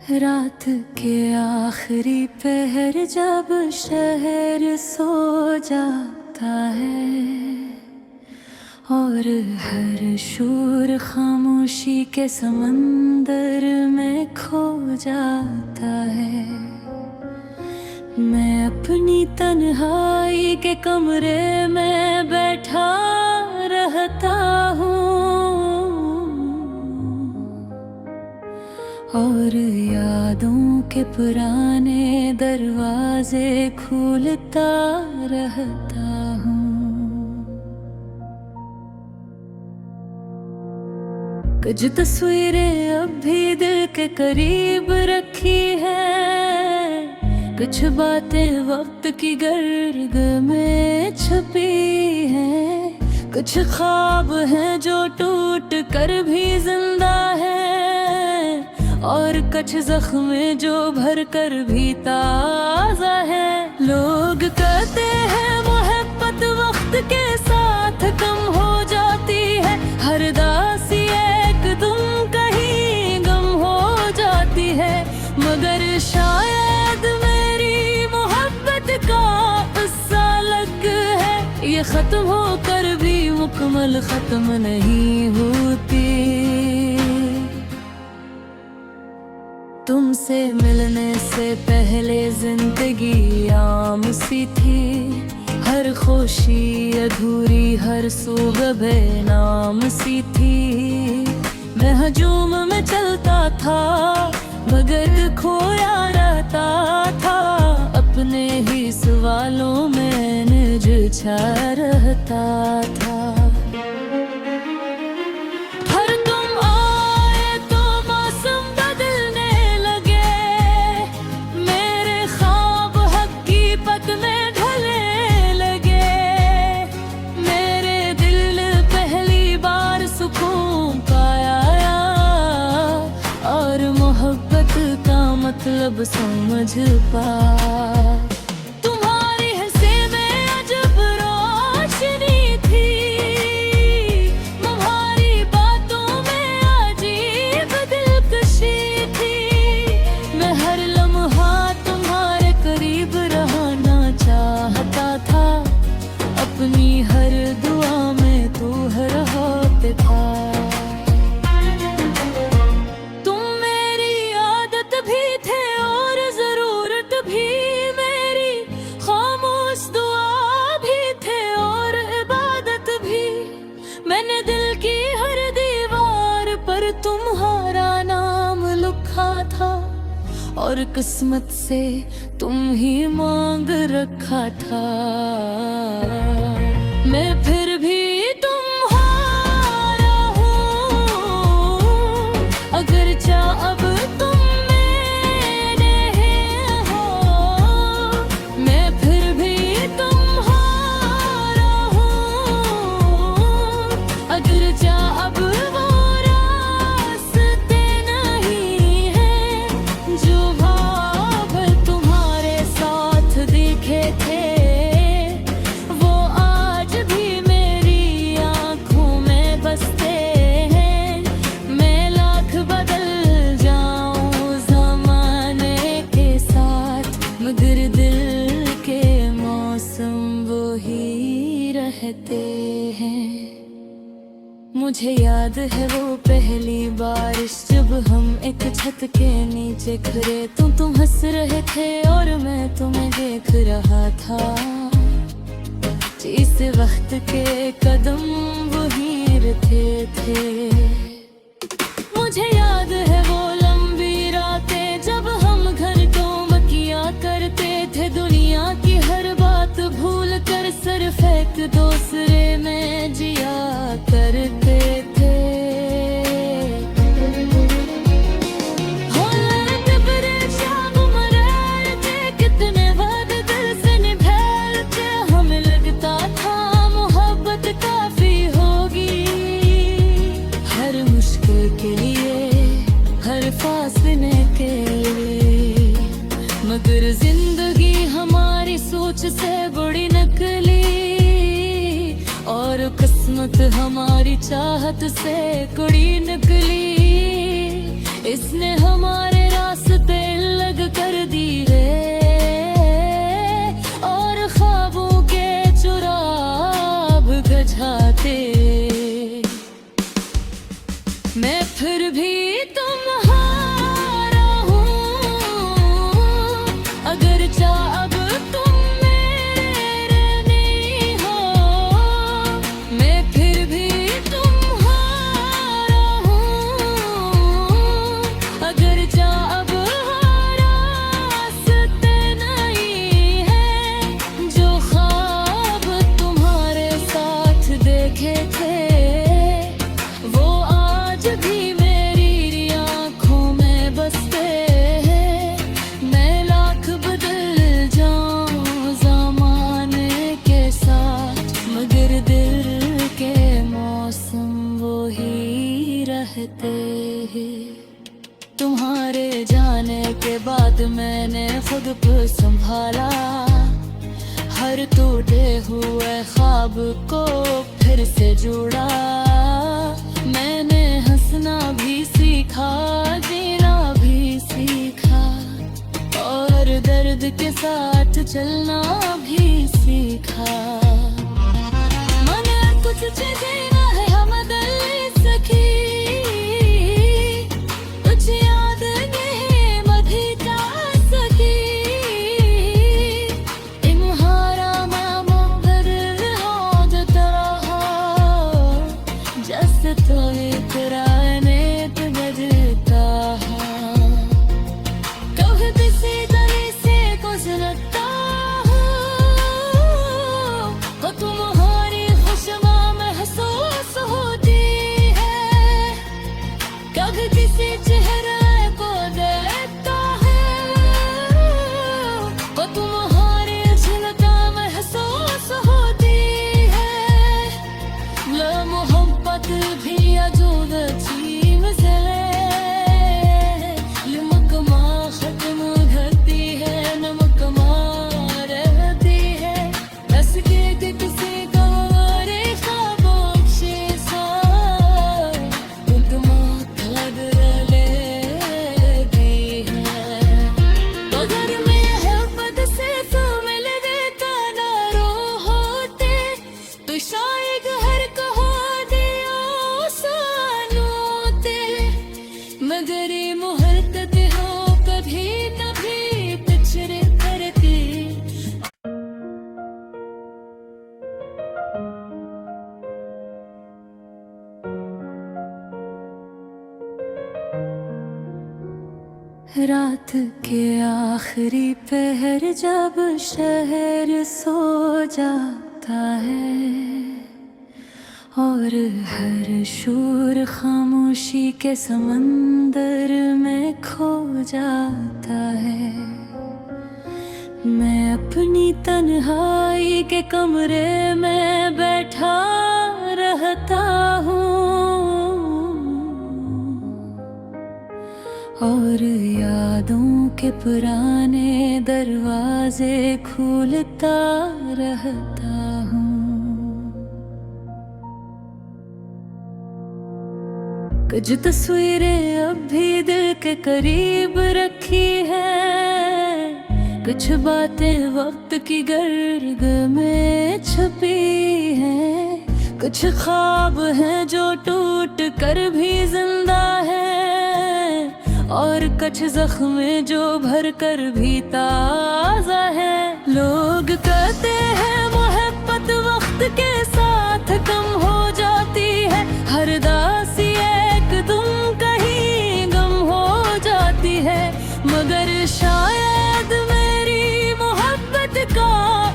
रात के आखिरी पहर जब शहर सो जाता है और हर शोर खामोशी के समंदर में खो जाता है, मैं अपनी तन्हाई के कमरे में बैठा रहता हूँ और यादों के पुराने दरवाजे खोलता रहता हूँ। कुछ तस्वीरें अब भी दिल के करीब रखी है, कुछ बातें वक्त की गर्द में छुपी हैं, कुछ ख्वाब हैं जो टूट कर भी जिंदा है और कुछ जख्म जो भर कर भी ताजा है। लोग कहते हैं मोहब्बत वक्त के साथ कम हो जाती है, हर दासी एक तुम कहीं गम हो जाती है, मगर शायद मेरी मोहब्बत का किस्सा अलग है, ये खत्म होकर भी मुकम्मल खत्म नहीं होती। तुमसे मिलने से पहले जिंदगी आम सी थी, हर खुशी अधूरी हर सुबह बेनाम सी थी, मैं हजूम में चलता था मगर खोया रहता था, अपने ही सवालों में निझा रहता था। मतलब समझ पा तुम्हारी हंसी में अजब रोशनी थी, तुम्हारी बातों में अजीब दिलकशी थी, मैं हर लम्हा तुम्हारे करीब रहना चाहता था, अपनी हर दुआ में तू हर होते था। मैंने दिल की हर दीवार पर तुम्हारा नाम लिखा था और किस्मत से तुम ही मांग रखा था, मैं फिर भी तुम्हारा हूँ, अगर चाह अब तुम मेरे हो, मैं फिर भी तुम्हारा हूँ, अगर चाह अब वो रास्ते नहीं है जो भाव तुम्हारे साथ दिखे थे, वो आज भी मेरी आंखों में बसते हैं, मैं लाख बदल जाऊं ज़माने के साथ, मगर दिल के मौसम वो ही रहते हैं। मुझे याद है वो पहली बारिश जब हम एक छत के नीचे खड़े, तुम हंस रहे थे और मैं तुम्हें देख रहा था, इस वक्त के कदम वही रहते थे। मुझे याद है वो लंबी रातें जब हम घर को बकिया करते थे, दुनिया की हर बात भूल कर सिर्फ एक दूसरे में जिया करते थे। कितने वादे दिल से निभाते, हमें लगता था मोहब्बत काफी होगी, हर मुश्किल के लिए हर फासले के लिए, मगर जिंदगी हमारी सोच से बड़ी निकली और किस्मत हमारी चाहत से कुड़ी निकली, इसने हमारे रास्ते अलग कर दिए और ख्वाबों के चुराग गझाते। मैं फिर भी तुम्हारा हूँ, अगर चाह अब तुम मेरे नहीं हो। मैं फिर भी तुम्हारा हूँ, अगर चाह अब रास्ते नहीं है। जो ख्वाब तुम्हारे साथ देखे थे वो आज भी मेरी आँखों में बसते हैं। मैं लाख बदल जाऊं ज़माने के साथ, मगर दिल के मौसम वो ही रहते हैं। तुम्हारे जाने के बाद मैंने खुद को संभाला, हर टूटे हुए ख्वाब को फिर से जोड़ा। मैंने हंसना भी सीखा, जीना भी सीखा, और दर्द के साथ चलना भी सीखा। मन कुछ जीना है हम दिल सखी, कुछ याद नहीं मधी जा सकी। तुम्हारा मामा घर हो जो तरह, जैसे तो इतराने तो बजता है। कभी किसी तरह से गुजरता हो तुम्हारी खुशबू महसूस होती है। कभी किसी चेहरे को देखता है वो तुम्हारी झलक महसूस होती है। ला मोहब्बत भी अजूब चीज है, लिमकमा खत्म घटी है, नमकमा रहती है। बस के किसी को रे खामोशी सा, तुम खद लेती है। तो घर में मोहब्बत से तो मिल देता ना रो होते, तो शायद हर कहो दिया सानोते। मगर ये मुहब्बत हो कभी न भी पिछड़े करती। रात के आखिरी पहर जब शहर सो जाता है और हर शोर खामोशी के समंदर में खो जाता है। मैं अपनी तन्हाई के कमरे में बैठा रहता हूँ और यादों के पुराने दरवाजे खोलता रहता हूँ। कुछ तस्वीरें अब भी दिल के करीब रखी है, कुछ बातें वक्त की गर्द में छुपी हैं। कुछ ख्वाब हैं जो टूट कर भी जिंदा है, और कुछ जख्म जो भर कर भी ताजा है। लोग कहते हैं मोहब्बत वक्त के साथ कम हो जाती है, हर दासी एक तुम कहीं गम हो जाती है। मगर शायद मेरी मोहब्बत का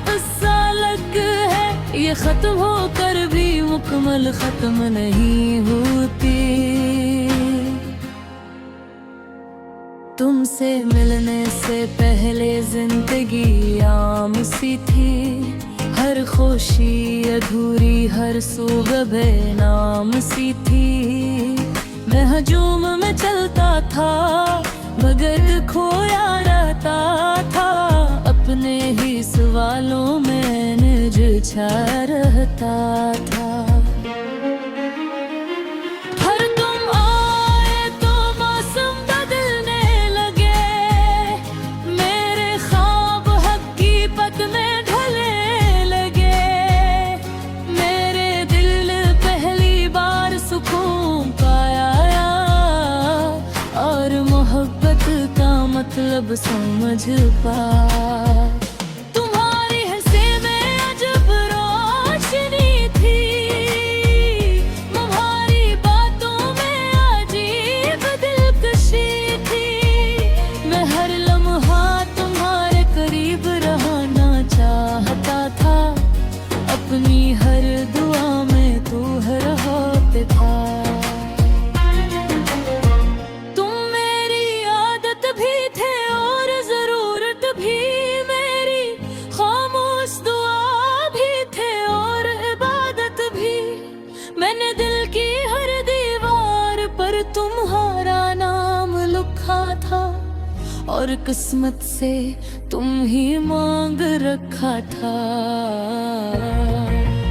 किस्सा अलग है, ये खत्म होकर भी मुकम्मल खत्म नहीं होती। तुमसे मिलने से पहले जिंदगी आम सी थी, हर खुशी अधूरी हर सुबह बेनाम सी थी। मैं हजूम में चलता था मगर खोया रहता था, अपने ही सवालों में निर्झा रहता था। हर तुम आए तो मौसम समझ पा। तुम्हारी हंसी में अजब रोशनी थी, तुम्हारी बातों में अजीब दिलकशी थी। मैं हर लम्हा तुम्हारे करीब रहना चाहता था, अपनी हर दुआ में तू हर हाथ था। तुम मेरी आदत भी थे और जरूरत भी, मेरी खामोश दुआ भी थे और इबादत भी। मैंने दिल की हर दीवार पर तुम्हारा नाम लिखा था, और किस्मत से तुम ही मांग रखा था।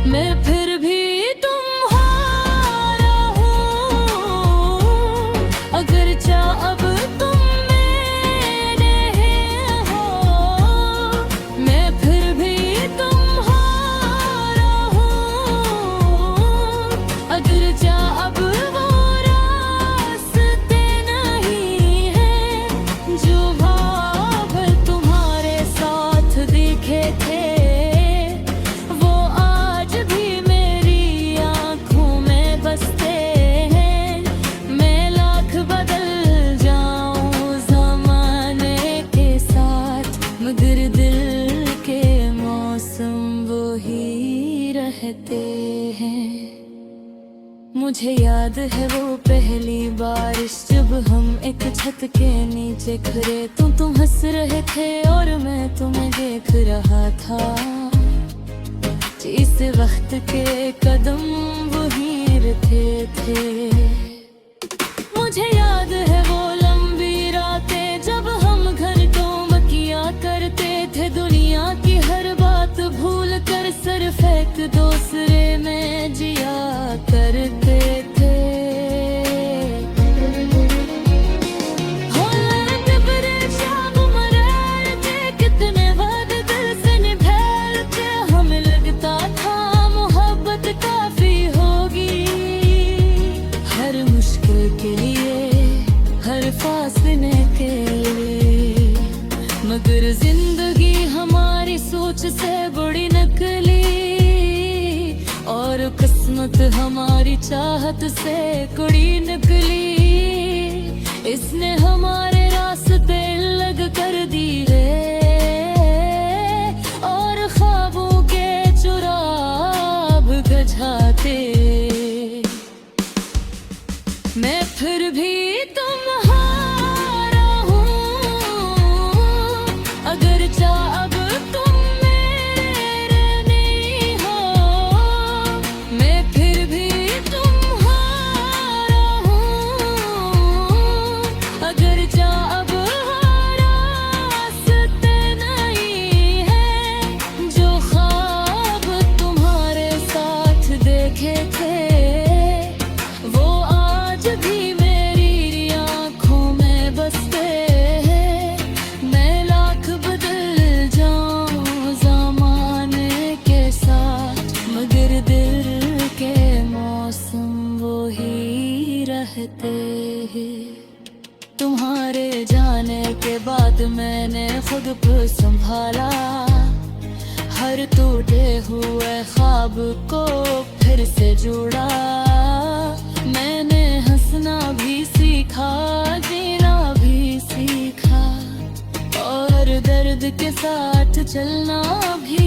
मैं फिर भी तुम्हारा हूँ, अगर चाह अब तुम मेरे हो। मैं फिर भी तुम्हारा हूँ, अगर चाह अब वो रास्ते नहीं है, जो ख्वाब तुम्हारे साथ दिखे थे, वो आज भी मेरी आंखों में बसते हैं। मैं लाख बदल जाऊं ज़माने के साथ, मगर दिल के मौसम वो ही रहते हैं। मुझे याद है वो पहली बारिश, जब हम एक छत के नीचे खड़े। तुम हंस रहे थे और मैं तुम्हें देख रहा था। जिस वक्त के कदम वहीं रहते थे। मुझे याद है वो लंबी रातें, जब हम घंटों किया करते थे। दुनिया की हर बात भूल कर सिर्फ एक दूसरे में जिया करते थे। कितने वाद दिल से निभाते, हमें लगता था मोहब्बत काफी होगी। हर मुश्किल के लिए, हर फासले के लिए, मगर जिंदगी हमारी सोच से बड़ी निकली, और किस्मत हमारी चाहत से कड़ी निकली। इसने हमारे रास्ते अलग कर दिए, और ख्वाबों के चुराग गझाते। मैं फिर भी तुम्हारा हूँ, अगर चाह अब तुम मेरे नहीं हो। मैं फिर भी तुम्हारा हूँ, अगर चाह अब रास्ते नहीं है, जो ख्वाब तुम्हारे साथ देखे थे, वो आज भी मेरी आंखों में बसते हैं। मैं लाख बदल जाऊं ज़माने के साथ, मगर दिल के मौसम वो ही रहते हैं। तुम्हारे जाने के बाद मैंने खुद को संभाला, हर टूटे हुए ख्वाब को फिर से जोड़ा। मैंने हंसना भी सीखा, जीना भी सीखा, और दर्द के साथ चलना भी